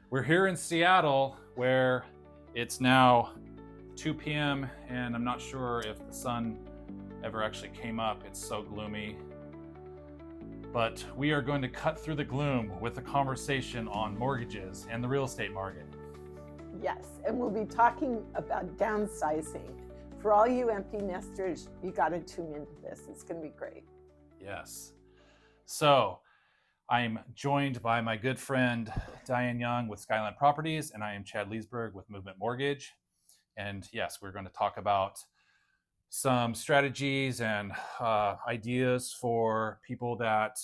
We're here in Seattle where it's now 2 p.m. and I'm not sure if the sun ever actually came up. It's so gloomy. But we are going to cut through the gloom with a conversation on mortgages and the real estate market. Yes, and we'll be talking about downsizing. For all you empty nesters, you got to tune into this. It's going to be great. Yes. So I'm joined by my good friend Diane Young with Skyline Properties, and I am Chad Leesburg with Movement Mortgage. And yes, we're going to talk about some strategies and ideas for people that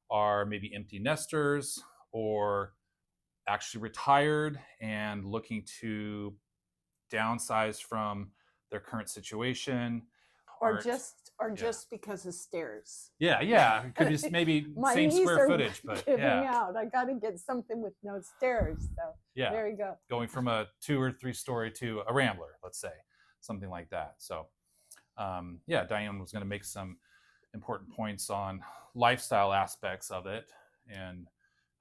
are maybe empty nesters or actually retired and looking to downsize from their current situation. Or just because of stairs. Yeah. It could just maybe My same knees square are footage, but giving yeah. out. I got to get something with no stairs. So Yeah. there you go. Going from a 2 or 3 story to a Rambler, let's say, something like that. So Diane was going to make some important points on lifestyle aspects of it and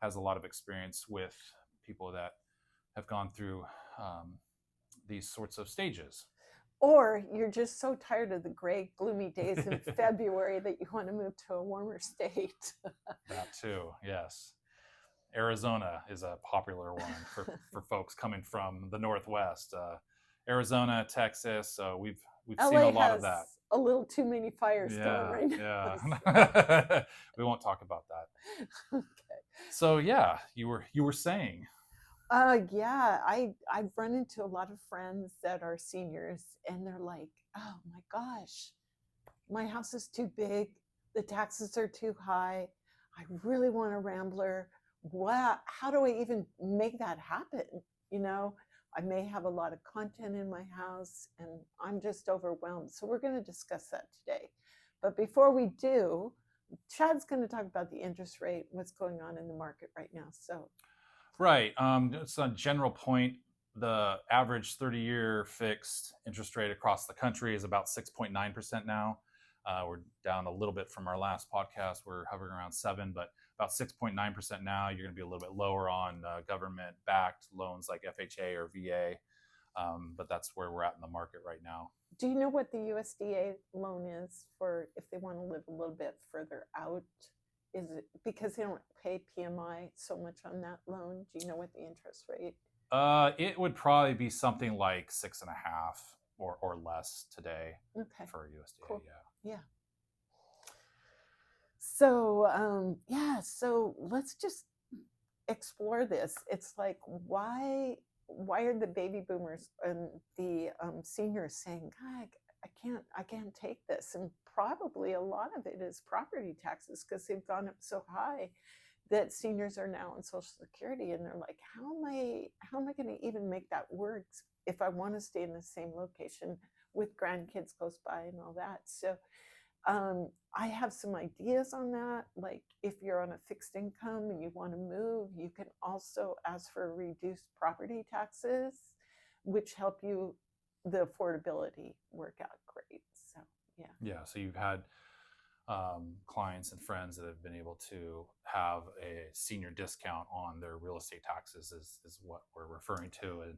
has a lot of experience with people that have gone through these sorts of stages. Or you're just so tired of the gray, gloomy days in February that you want to move to a warmer state. That too, yes. Arizona is a popular one for folks coming from the Northwest. Arizona, Texas, we've LA seen a lot of that. A little too many fires going right now. Yeah. We won't talk about that. Okay. So yeah, you were saying. I've run into a lot of friends that are seniors and they're like, oh my gosh, my house is too big. The taxes are too high. I really want a Rambler. How do I even make that happen? You know, I may have a lot of content in my house and I'm just overwhelmed. So we're going to discuss that today. But before we do, Chad's going to talk about the interest rate, what's going on in the market right now. So. Right. It's a general point. The average 30-year fixed interest rate across the country is about 6.9% now. We're down a little bit from our last podcast. We're hovering around 7, but about 6.9% now. You're going to be a little bit lower on government-backed loans like FHA or VA, but that's where we're at in the market right now. Do you know what the USDA loan is for if they want to live a little bit further out? Is it because they don't pay PMI so much on that loan? Do you know what the interest rate? It would probably be something like 6.5 or less today. Okay. For USDA. Cool. Yeah. So so let's just explore this. It's like why are the baby boomers and the seniors saying, God, I can't take this? And probably a lot of it is property taxes because they've gone up so high that seniors are now on Social Security and they're like, how am I going to even make that work if I want to stay in the same location with grandkids close by and all that? So I have some ideas on that. Like if you're on a fixed income and you want to move, you can also ask for reduced property taxes, which help you the affordability work out great. So yeah. So you've had clients and friends that have been able to have a senior discount on their real estate taxes is what we're referring to. And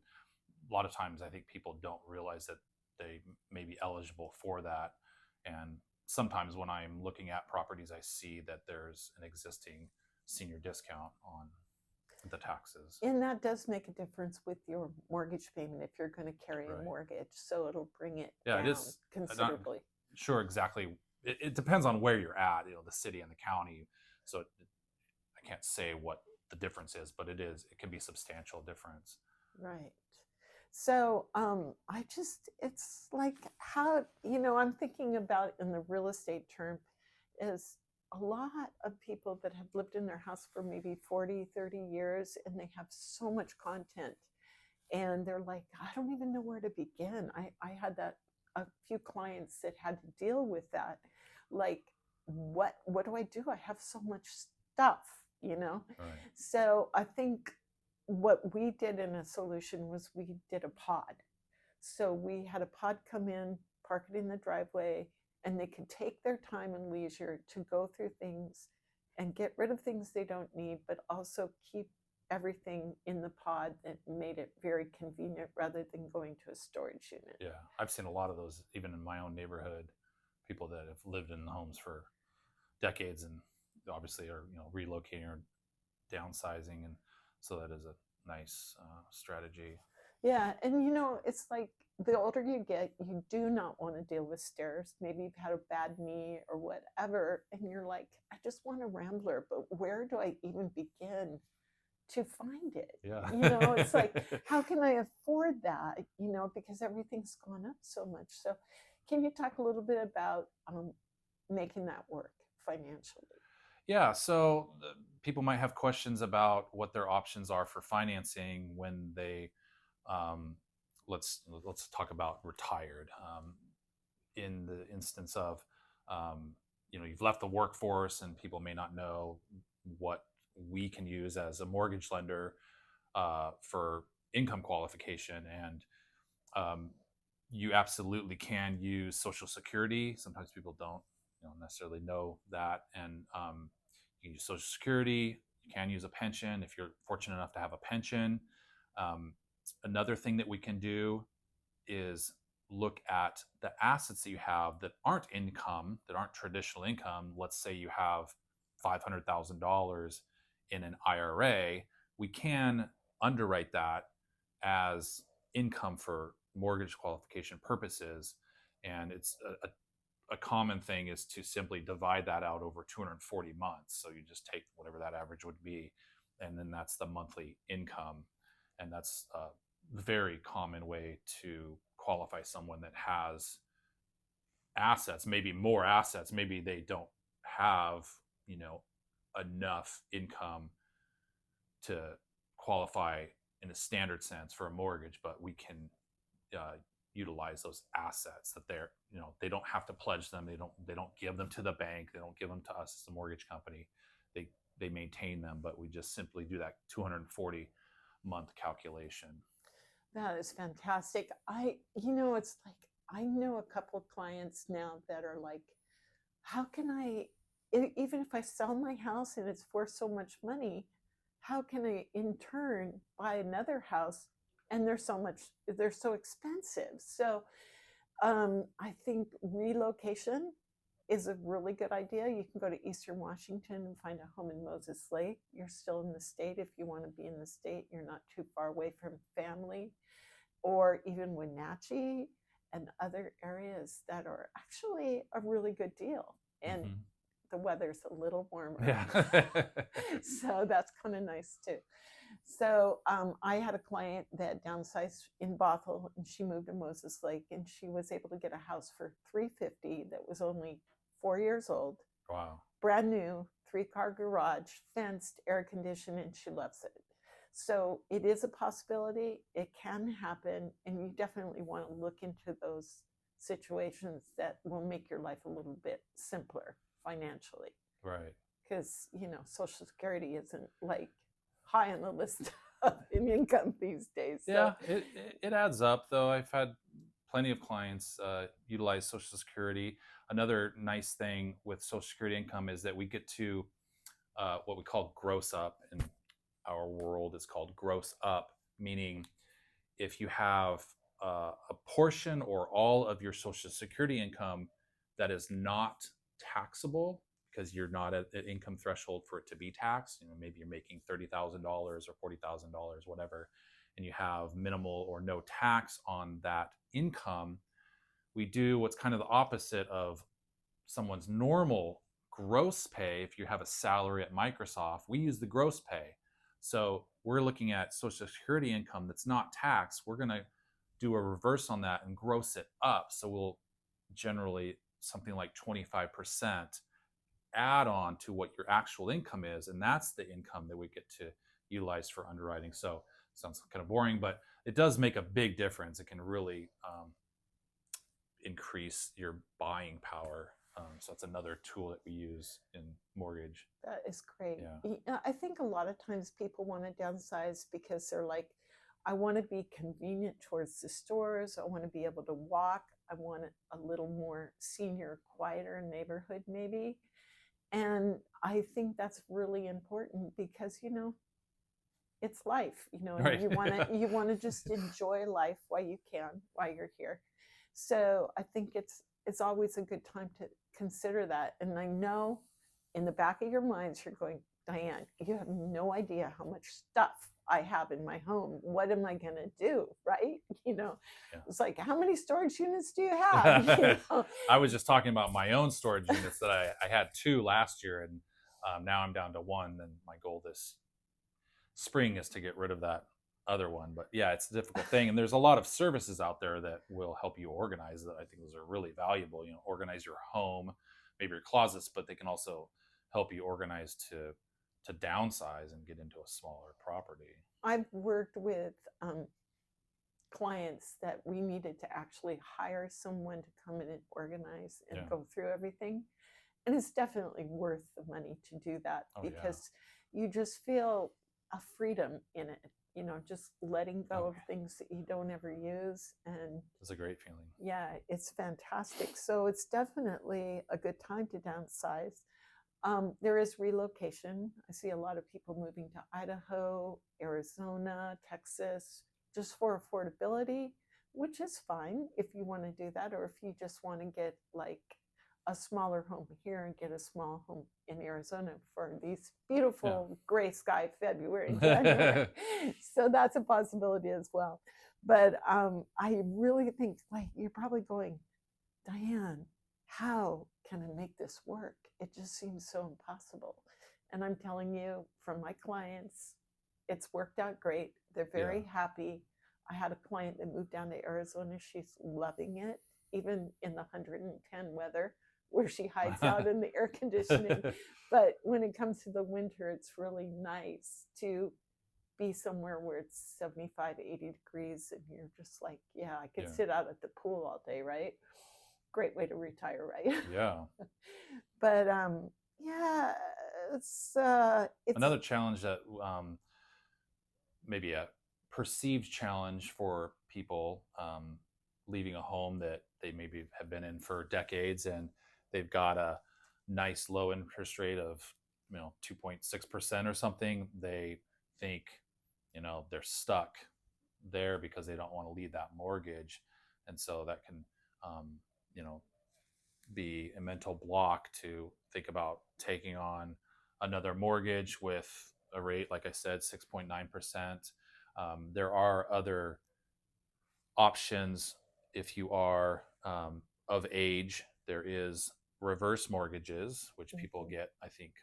a lot of times I think people don't realize that they may be eligible for that. And sometimes when I'm looking at properties, I see that there's an existing senior discount on the taxes. And that does make a difference with your mortgage payment if you're going to carry a mortgage. So it'll bring it down considerably. Sure, exactly. It depends on where you're at, the city and the county. So I can't say what the difference is, but it can be substantial difference. Right. So it's like how, I'm thinking about in the real estate term is a lot of people that have lived in their house for maybe 40, 30 years and they have so much content and they're like, I don't even know where to begin. I had a few clients that had to deal with that. Like, what do I do? I have so much stuff, Right. So I think what we did in a solution was we did a pod. So we had a pod come in, park it in the driveway, and they could take their time and leisure to go through things and get rid of things they don't need, but also keep everything in the pod that made it very convenient rather than going to a storage unit. Yeah, I've seen a lot of those even in my own neighborhood. People that have lived in the homes for decades and obviously are relocating or downsizing, and so that is a nice strategy. Yeah, and it's like the older you get, you do not want to deal with stairs. Maybe you've had a bad knee or whatever, and you're like, I just want a Rambler, but where do I even begin to find it? Yeah. It's like, how can I afford that? Because everything's gone up so much. So, can you talk a little bit about making that work financially? Yeah, so people might have questions about what their options are for financing when they um, let's talk about retired. In the instance of you've left the workforce and people may not know what we can use as a mortgage lender for income qualification, and um, you absolutely can use Social Security. Sometimes people don't necessarily know that, and you can use Social Security. You can use a pension if you're fortunate enough to have a pension. Um, Another thing that we can do is look at the assets that you have that aren't income, that aren't traditional income. Let's say you have $500,000 in an IRA. We can underwrite that as income for mortgage qualification purposes. And it's a common thing is to simply divide that out over 240 months. So you just take whatever that average would be, and then that's the monthly income. And that's a very common way to qualify someone that has assets, maybe more assets. Maybe they don't have, enough income to qualify in a standard sense for a mortgage, but we can uh, utilize those assets that they don't have to pledge them. They don't give them to the bank. They don't give them to us as a mortgage company. They maintain them, but we just simply do that 240-month calculation. That is fantastic. It's like I know a couple of clients now that are like, how can even if I sell my house and it's worth so much money, how can I in turn buy another house? And they're so expensive. So I think relocation is a really good idea. You can go to Eastern Washington and find a home in Moses Lake. You're still in the state if you want to be in the state. You're not too far away from family, or even Wenatchee and other areas that are actually a really good deal. And the weather's a little warmer. Yeah. So that's kind of nice too. So I had a client that downsized in Bothell, and she moved to Moses Lake, and she was able to get a house for $350 that was only 4 years old. Wow. Brand new, 3-car garage, fenced, air conditioned, and she loves it. So it is a possibility. It can happen, and you definitely want to look into those situations that will make your life a little bit simpler financially. Right. Because Social Security isn't like high on the list of income these days. So. Yeah, it adds up though. I've had plenty of clients utilize Social Security. Another nice thing with Social Security income is that we get to what we call gross up. In our world, it's called gross up, meaning if you have a portion or all of your Social Security income that is not taxable because you're not at an income threshold for it to be taxed. Maybe you're making $30,000 or $40,000, whatever, and you have minimal or no tax on that income. We do what's kind of the opposite of someone's normal gross pay. If you have a salary at Microsoft, we use the gross pay. So we're looking at Social Security income that's not taxed. We're going to do a reverse on that and gross it up. So we'll generally something like 25% add on to what your actual income is, and that's the income that we get to utilize for underwriting. So sounds kind of boring, but it does make a big difference. It can really increase your buying power. So that's another tool that we use in mortgage. That is great. Yeah. I think a lot of times people want to downsize because they're like, I want to be convenient towards the stores. I want to be able to walk. I want a little more senior, quieter neighborhood maybe. And I think that's really important because, it's life, you know, and Right. you want to just enjoy life while you can, while you're here. So I think it's always a good time to consider that. And I know in the back of your minds you're going, Diane, you have no idea how much stuff I have in my home. What am I going to do? Right? You know, it's like, how many storage units do you have? You know? I was just talking about my own storage units that I had 2 last year, and now I'm down to 1. And my goal this spring is to get rid of that other one. But yeah, it's a difficult thing, and there's a lot of services out there that will help you organize that I think those are really valuable. Organize your home, maybe your closets, but they can also help you organize to downsize and get into a smaller property. I've worked with clients that we needed to actually hire someone to come in and organize and go through everything. And it's definitely worth the money to do that, because you just feel a freedom in it, just letting go of things that you don't ever use. And it's a great feeling. Yeah, it's fantastic. So it's definitely a good time to downsize. There is relocation. I see a lot of people moving to Idaho, Arizona, Texas, just for affordability, which is fine if you want to do that, or if you just want to get like a smaller home here and get a small home in Arizona for these beautiful gray sky February and January. So that's a possibility as well. But I really think, like, you're probably going, Diane, how can I make this work? It just seems so impossible. And I'm telling you, from my clients, it's worked out great. They're very happy. I had a client that moved down to Arizona. She's loving it, even in the 110 weather, where she hides out in the air conditioning. But when it comes to the winter, it's really nice to be somewhere where it's 75, 80 degrees, and you're just like, yeah, I could sit out at the pool all day, right? Great way to retire, right? Yeah. But yeah, it's another challenge that maybe a perceived challenge for people leaving a home that they maybe have been in for decades, and they've got a nice low interest rate of 2.6% or something. They think they're stuck there because they don't want to leave that mortgage, and so that can be a mental block to think about taking on another mortgage with a rate, like I said, 6.9%. There are other options if you are of age. There is reverse mortgages, which people get, I think,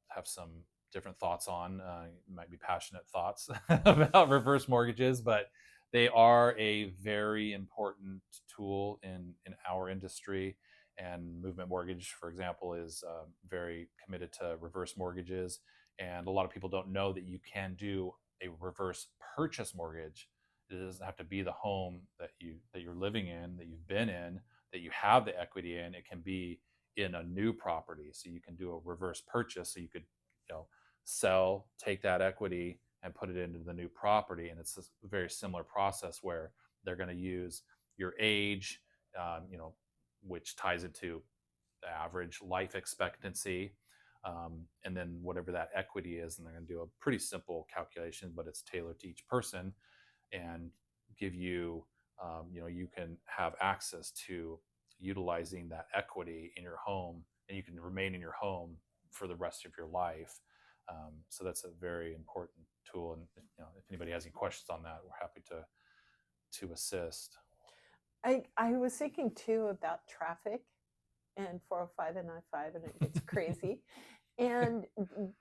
have some different thoughts on. Might be passionate thoughts about reverse mortgages, but they are a very important tool in our industry. And Movement Mortgage, for example, is very committed to reverse mortgages. And a lot of people don't know that you can do a reverse purchase mortgage. It doesn't have to be the home that you're living in, that you've been in, that you have the equity in. It can be in a new property. So you can do a reverse purchase. So you could sell, take that equity, and put it into the new property. And it's a very similar process where they're going to use your age, which ties into the average life expectancy, and then whatever that equity is. And they're going to do a pretty simple calculation, but it's tailored to each person, and give you, you can have access to utilizing that equity in your home, and you can remain in your home for the rest of your life. So that's a very important tool. And if anybody has any questions on that, we're happy to assist. I was thinking too about traffic and 405 and I-5, and it gets crazy. And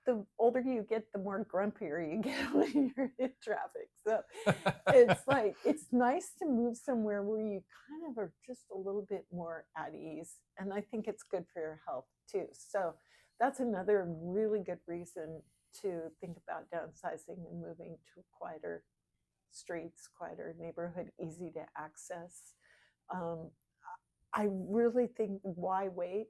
the older you get, the more grumpier you get when you're in traffic. So it's like, it's nice to move somewhere where you kind of are just a little bit more at ease. And I think it's good for your health too. So that's another really good reason to think about downsizing and moving to quieter streets, quieter neighborhood, easy to access. I really think, why wait?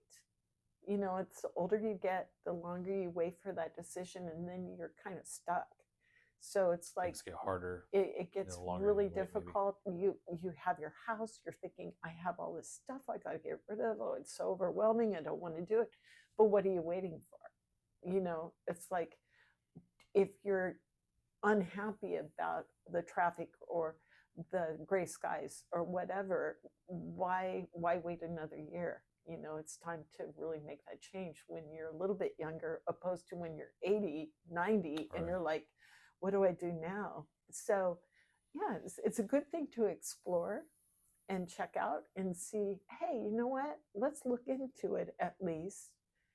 It's the older you get, the longer you wait for that decision, and then you're kind of stuck. So it's like, things get harder. It gets really difficult. You have your house, you're thinking, I have all this stuff I got to get rid of. Oh, it's so overwhelming. I don't want to do it. But what are you waiting for? It's like, if you're unhappy about the traffic or the gray skies or whatever, why wait another year? It's time to really make that change when you're a little bit younger, opposed to when you're 80, 90, and Right. you're like, what do I do now? So yeah, it's a good thing to explore and check out and see, hey, you know what? Let's look into it at least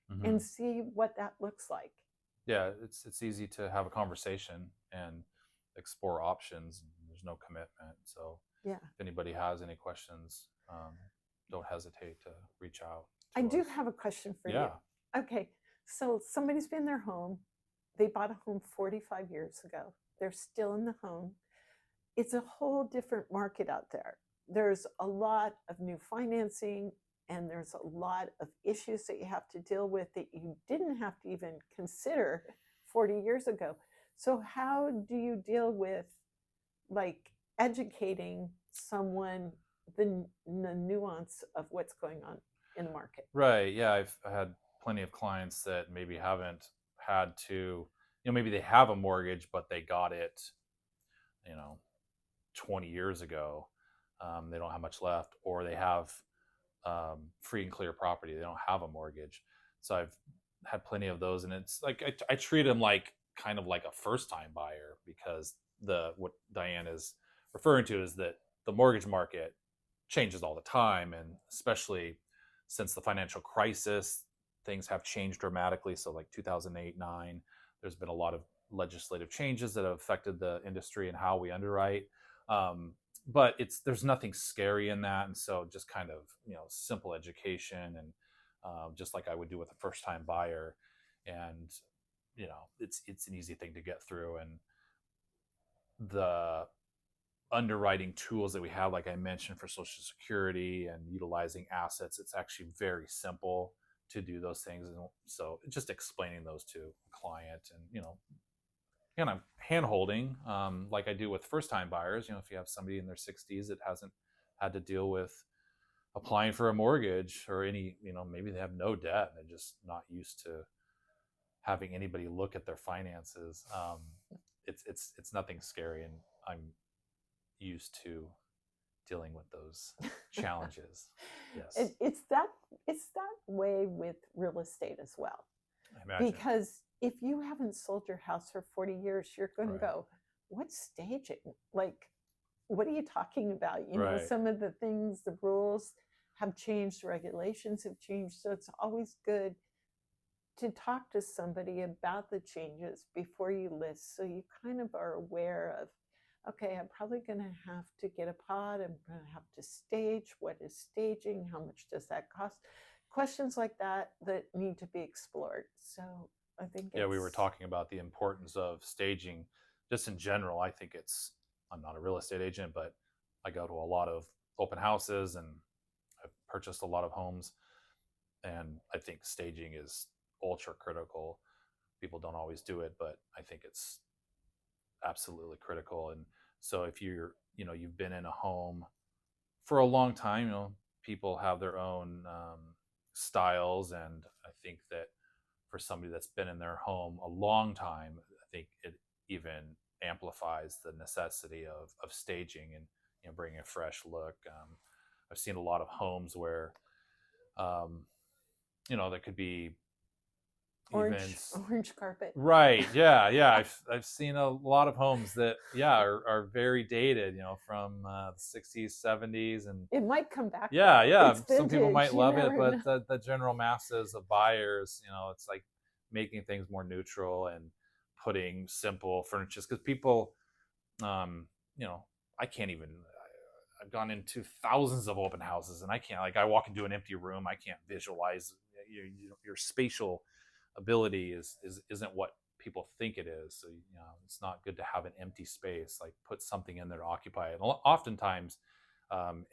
and Hmm. see what that looks like. Yeah, it's easy to have a conversation and explore options. There's no commitment, so Yeah. if anybody has any questions, don't hesitate to reach out I to do us. have a question for you. Yeah. Okay. So somebody's been in their home. They bought a home 45 years ago. They're still in the home. It's a whole different market out there. There's a lot of new financing and there's a lot of issues that you have to deal with that you didn't have to even consider 40 years ago. So how do you deal with like educating someone the nuance of what's going on in the market? Right. Yeah, I've had plenty of clients that maybe haven't had to, maybe they have a mortgage, but they got it, you know, 20 years ago. They don't have much left, or they have free and clear property. They don't have a mortgage. So I've had plenty of those, and it's like I treat them like kind of like a first time buyer, because what Diane is referring to is that the mortgage market changes all the time, and especially since the financial crisis, things have changed dramatically. So like 2008, 9, there's been a lot of legislative changes that have affected the industry and how we underwrite. But there's nothing scary in that, and so just kind of simple education, and just like I would do with a first time buyer, and it's an easy thing to get through. And the underwriting tools that we have, like I mentioned, for Social Security and utilizing assets, it's actually very simple to do those things. And so just explaining those to a client, and kind of hand holding, like I do with first time buyers. If you have somebody in their 60s that hasn't had to deal with applying for a mortgage or any, maybe they have no debt and they're just not used to having anybody look at their finances. It's nothing scary, and I'm used to dealing with those challenges. Yes. It's that way with real estate as well. I imagine. Because if you haven't sold your house for 40 years, you're going to Right. go, what's staging? Like, what are you talking about? Right. Some of the things, the rules have changed, regulations have changed. So it's always good to talk to somebody about the changes before you list, so you kind of are aware of, okay, I'm probably going to have to get a pod, I'm going to have to stage, what is staging, how much does that cost, questions like that need to be explored. So I think Yeah, we were talking about the importance of staging just in general. I'm not a real estate agent, but I go to a lot of open houses and I've purchased a lot of homes, and I think staging is ultra critical. People don't always do it, but I think it's absolutely critical. And so if you've been in a home for a long time, people have their own styles, and I think that for somebody that's been in their home a long time, I think it even amplifies the necessity of staging and bringing a fresh look. I've seen a lot of homes where um, there could be orange events. orange carpet. Right. Yeah. Yeah. I've seen a lot of homes that are very dated, from the 60s, 70s, and It might come back yeah, though. yeah. It's Some people vintage, might you love it, never but know. the general masses of buyers, it's like making things more neutral and putting simple furniture, because people, um, you know, I can't even. I've gone into thousands of open houses, and I can't, like, I walk into an empty room, I can't visualize your spatial ability isn't what people think it is. So it's not good to have an empty space. Like, put something in there to occupy it. And oftentimes,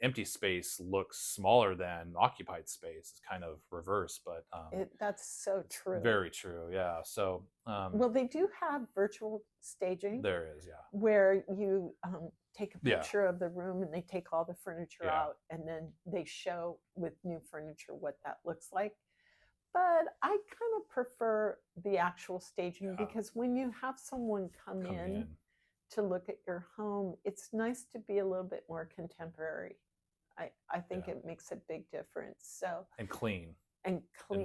empty space looks smaller than occupied space. It's kind of reverse, but That's so it's true. very true. Yeah. So Well, they do have virtual staging there is, yeah, where you take a yeah, picture of the room and they take all the furniture yeah. out and then they show with new furniture what that looks like. But I kind of prefer the actual staging Yeah. because when you have someone come Coming in, in. to look at your home, it's nice to be a little bit more contemporary. I think Yeah. it makes a big difference. So And clean, and and clean.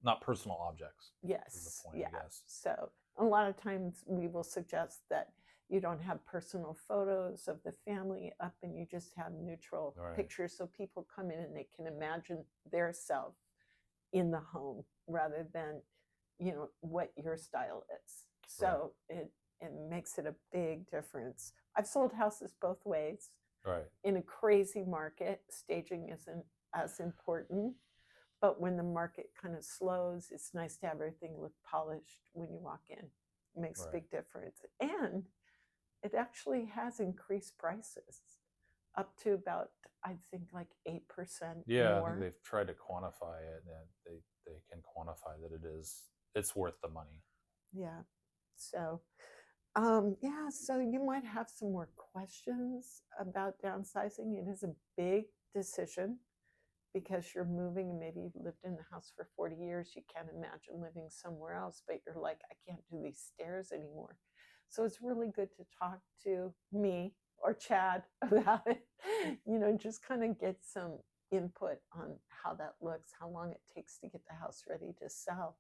not personal objects. Is the Yes. point, Yeah. I guess. So a lot of times we will suggest that you don't have personal photos of the family up and you just have neutral Right. pictures so people come in and they can imagine their self in the home rather than, you know, what your style is. So it makes it a big difference. I've sold houses both ways. Right. In a crazy market, staging isn't as important. But when the market kind of slows, it's nice to have everything look polished when you walk in. It makes a Right. big difference. And it actually has increased prices up to about, I think, like 8% Yeah, I more. think they've tried to quantify it, and they can quantify that it's worth the money. Yeah. So, yeah, so you might have some more questions about downsizing. It is a big decision because you're moving and maybe you've lived in the house for 40 years. You can't imagine living somewhere else, but you're like, I can't do these stairs anymore. So it's really good to talk to me or Chad about it, you know, just kind of get some input on how that looks, how long it takes to get the house ready to sell.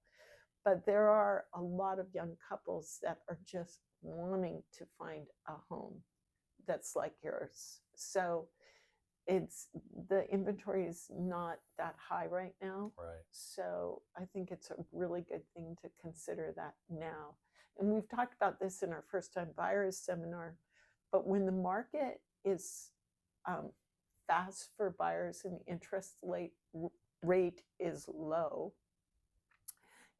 But there are a lot of young couples that are just wanting to find a home that's like yours. So it's the inventory is not that high right now. Right. So I think it's a really good thing to consider that now. And we've talked about this in our first time buyers seminar, but when the market is fast for buyers and the interest rate is low,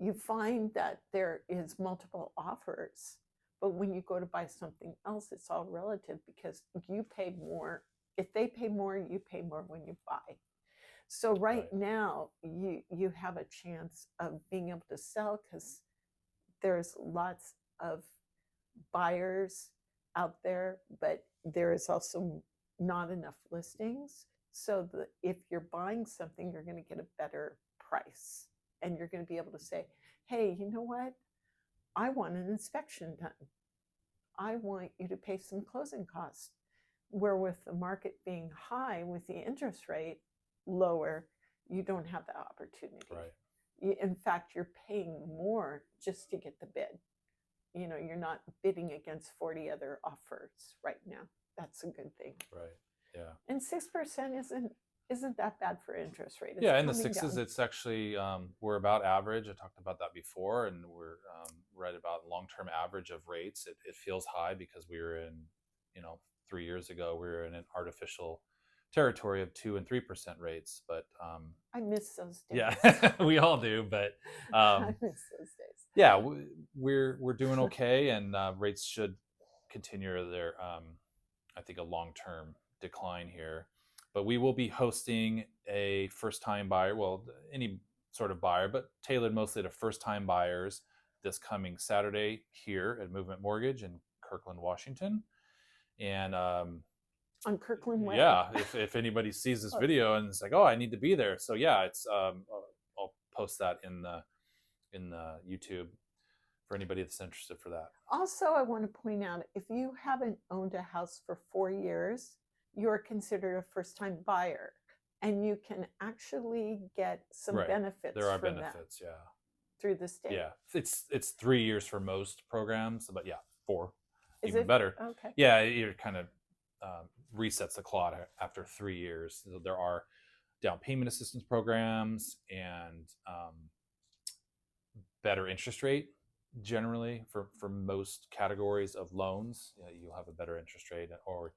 you find that there is multiple offers. But when you go to buy something else, it's all relative because you pay more. If they pay more, you pay more when you buy. So right now, you have a chance of being able to sell because there's lots of buyers out there, but there is also not enough listings. So if you're buying something, you're going to get a better price. And you're going to be able to say, hey, you know what? I want an inspection done. I want you to pay some closing costs. Where with the market being high, with the interest rate lower, you don't have that opportunity. Right. In fact, you're paying more just to get the bid. You know, you're not bidding against 40 other offers right now. That's a good thing. Right. Yeah. And 6% isn't that bad for interest rate. Yeah, in the sixes, it's actually we're about average. I talked about that before, and we're right about long-term average of rates. It feels high because we were in, 3 years ago, we were in an artificial territory of 2 and 3% rates. But I miss those days. yeah, we all do. But I miss those days. Yeah, we're doing okay, and rates should continue their I think a long-term decline here. But we will be hosting a first-time buyer, well, any sort of buyer, but tailored mostly to first-time buyers this coming Saturday here at Movement Mortgage in Kirkland, Washington. And on Kirkland Way. Yeah, if anybody sees this video and it's like, oh, I need to be there. So yeah, it's I'll post that in the YouTube for anybody that's interested for that. Also, I want to point out, if you haven't owned a house for 4 years, you're considered a first-time buyer, and you can actually get some benefits. There are benefits, yeah, through the state. Yeah, it's 3 years for most programs, but yeah, 4 Is even it? better. Okay. Yeah, it kind of resets the clock after 3 years. So there are down payment assistance programs and better interest rate generally for most categories of loans. You'll have a better interest rate, or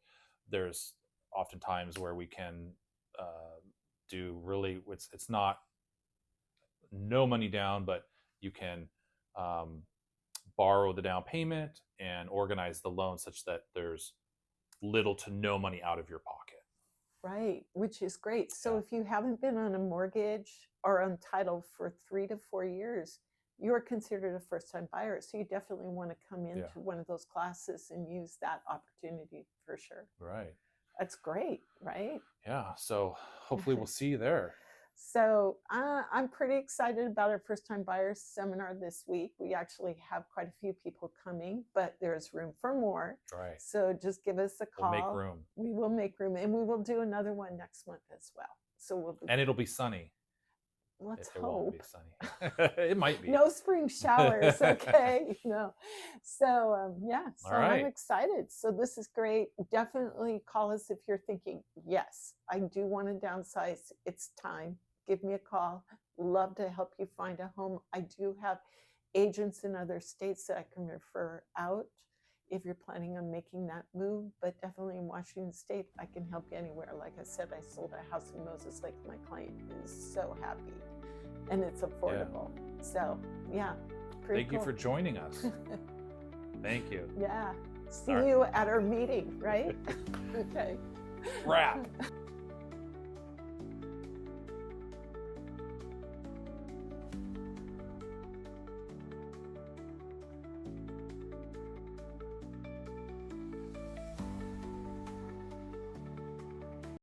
there's oftentimes where we can do really, it's not no money down, but you can borrow the down payment and organize the loan such that there's little to no money out of your pocket. Right, which is great. So if you haven't been on a mortgage or on title for 3 to 4 years, you're considered a first-time buyer. So you definitely want to come into one of those classes and use that opportunity for sure. Right. That's great, right? Yeah. So hopefully we'll see you there. So I'm pretty excited about our first time buyers seminar this week. We actually have quite a few people coming, but there's room for more. Right. So just give us a call. We'll make room. We will make room, and we will do another one next month as well. So we'll be, And it'll be sunny. let's It hope. won't be sunny. It might be. No spring showers, okay? No. So yeah, so All right. I'm excited. So this is great. Definitely call us if you're thinking, yes, I do want to downsize. It's time. Give me a call. Love to help you find a home. I do have agents in other states that I can refer out if you're planning on making that move, but definitely in Washington State, I can help you anywhere. Like I said, I sold a house in Moses Lake. My client is so happy, and it's affordable. Yeah. So yeah, thank you for joining us. Thank you. Yeah, see you at our meeting, right? Okay. Wrap.